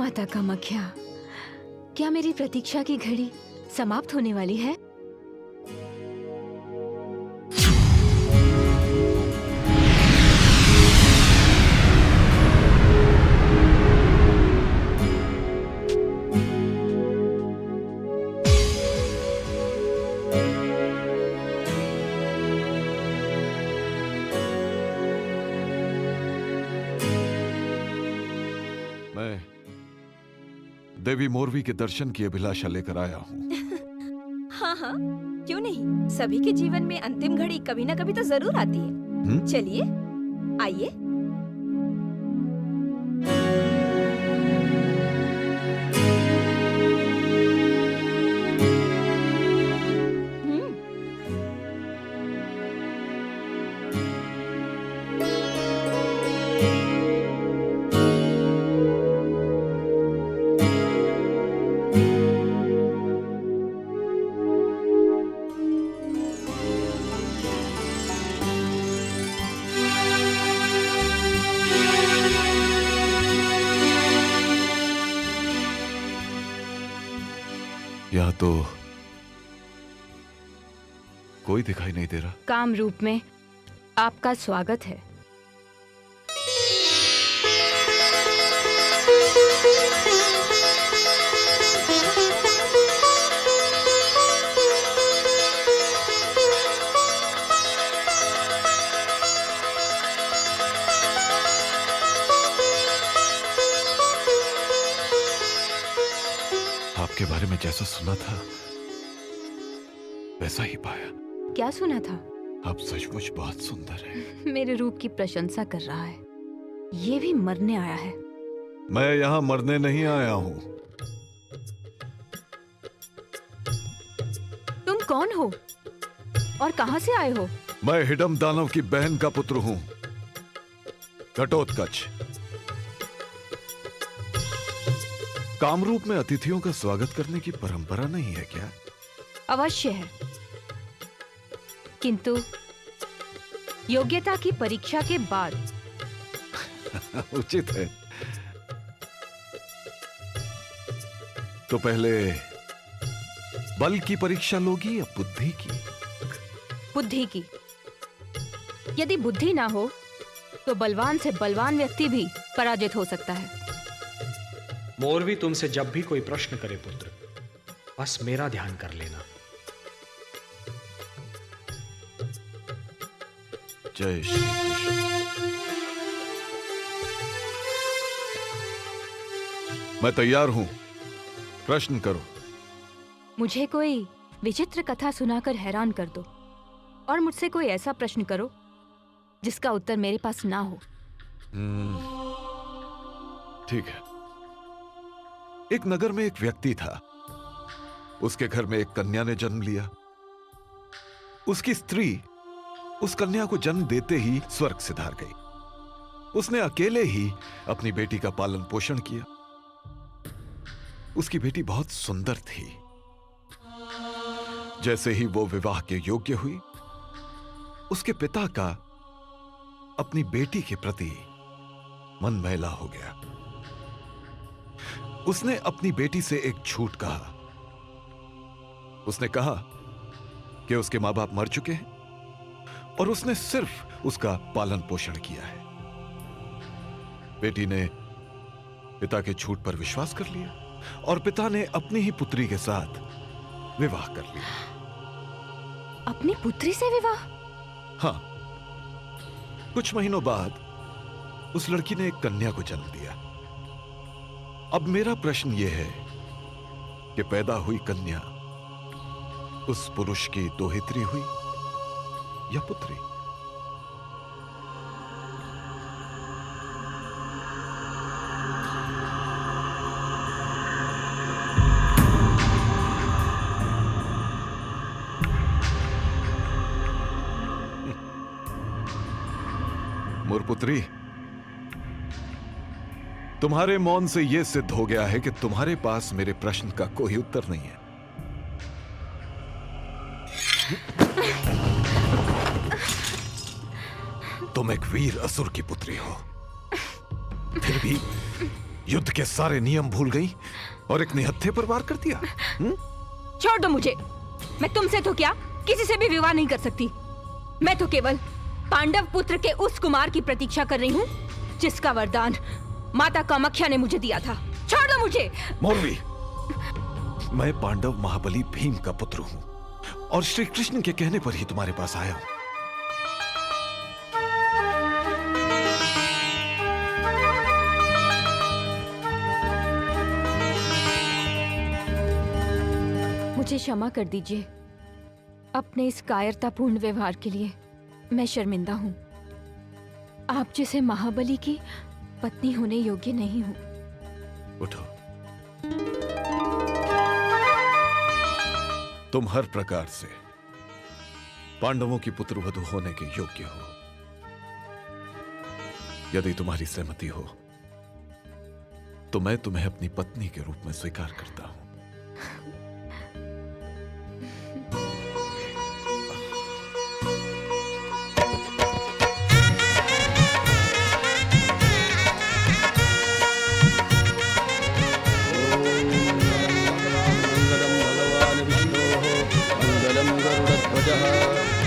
माता कामाख्या, क्या मेरी प्रतीक्षा की घड़ी समाप्त होने वाली है? मैं देवी मोरवी के दर्शन की अभिलाषा लेकर आया हूँ। हाँ हाँ, क्यों नहीं। सभी के जीवन में अंतिम घड़ी कभी ना कभी तो जरूर आती है। चलिए, आइए। यहाँ तो कोई दिखाई नहीं दे रहा। काम रूप में आपका स्वागत है। आपके बारे में जैसा सुना था वैसा ही पाया। क्या सुना था? आप सचमुच बहुत सुंदर हैं। मेरे रूप की प्रशंसा कर रहा है। ये भी मरने आया है। मैं यहाँ मरने नहीं आया हूँ। तुम कौन हो और कहां से आए हो? मैं हिडम दानव की बहन का पुत्र हूँ, घटोत्कच। कामरूप में अतिथियों का स्वागत करने की परंपरा नहीं है क्या? अवश्य है, किंतु योग्यता की परीक्षा के बाद। उचित है। तो पहले बल की परीक्षा लोगी या बुद्धि की? बुद्धि की। यदि बुद्धि ना हो तो बलवान से बलवान व्यक्ति भी पराजित हो सकता है। मोरवी तुमसे जब भी कोई प्रश्न करे पुत्र, बस मेरा ध्यान कर लेना। जय श्री कृष्ण। मैं तैयार हूं, प्रश्न करो। मुझे कोई विचित्र कथा सुनाकर हैरान कर दो और मुझसे कोई ऐसा प्रश्न करो जिसका उत्तर मेरे पास ना हो। ठीक है। एक नगर में एक व्यक्ति था। उसके घर में एक कन्या ने जन्म लिया। उसकी स्त्री उस कन्या को जन्म देते ही स्वर्ग सिधार गई। उसने अकेले ही अपनी बेटी का पालन पोषण किया। उसकी बेटी बहुत सुंदर थी। जैसे ही वो विवाह के योग्य हुई, उसके पिता का अपनी बेटी के प्रति मन मैला हो गया। उसने अपनी बेटी से एक झूठ कहा। उसने कहा कि उसके मां बाप मर चुके हैं और उसने सिर्फ उसका पालन पोषण किया है। बेटी ने पिता के झूठ पर विश्वास कर लिया और पिता ने अपनी ही पुत्री के साथ विवाह कर लिया। अपनी पुत्री से विवाह? हाँ। कुछ महीनों बाद उस लड़की ने एक कन्या को जन्म दिया। अब मेरा प्रश्न यह है कि पैदा हुई कन्या उस पुरुष की दोहित्री हुई या पुत्री? मुरपुत्री, तुम्हारे मौन से यह सिद्ध हो गया है कि तुम्हारे पास मेरे प्रश्न का कोई उत्तर नहीं है। तुम एक वीर असुर की पुत्री हो, युद्ध के सारे नियम भूल गई और एक निहत्थे पर वार कर दिया। छोड़ दो मुझे। मैं तुमसे तो क्या किसी से भी विवाह नहीं कर सकती। मैं तो केवल पांडव पुत्र के उस कुमार की प्रतीक्षा कर रही हूँ जिसका वरदान माता कामाख्या ने मुझे दिया था। छोड़ दो मुझे। मौरवी, मैं पांडव महाबली भीम का पुत्र हूं और श्री कृष्ण के कहने पर ही तुम्हारे पास आया हूं। मुझे क्षमा कर दीजिए। अपने इस कायरतापूर्ण व्यवहार के लिए मैं शर्मिंदा हूँ। आप जैसे महाबली की पत्नी होने योग्य नहीं हूँ। उठो। तुम हर प्रकार से पांडवों की पुत्रवधू होने के योग्य हो। यदि तुम्हारी सहमति हो तो मैं तुम्हें अपनी पत्नी के रूप में स्वीकार करता हूं।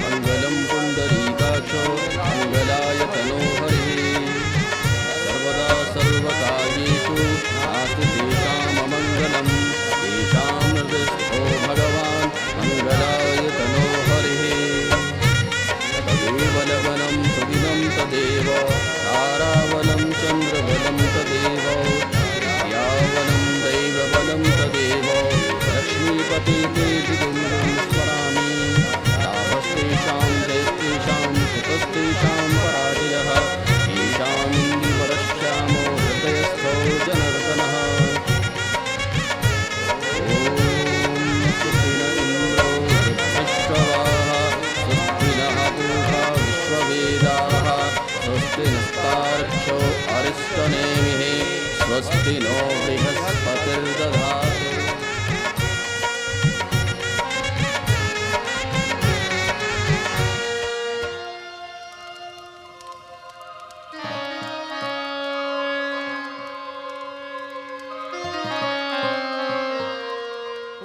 मंगलम पुंडरीकाक्षो मंगलाय तनोहरि सर्वदा सर्वकार्येषु नास्ति तेषाममङ्गलं तेषां निर्दिष्टो भगवान् मंगलाय तनोहरिः तदेव लवनं सुदिनं तदेव तारावनं चन्द्रबलं तदेव विद्यावनं दैवबलं तदेव लक्ष्मीपते ते स्मरामि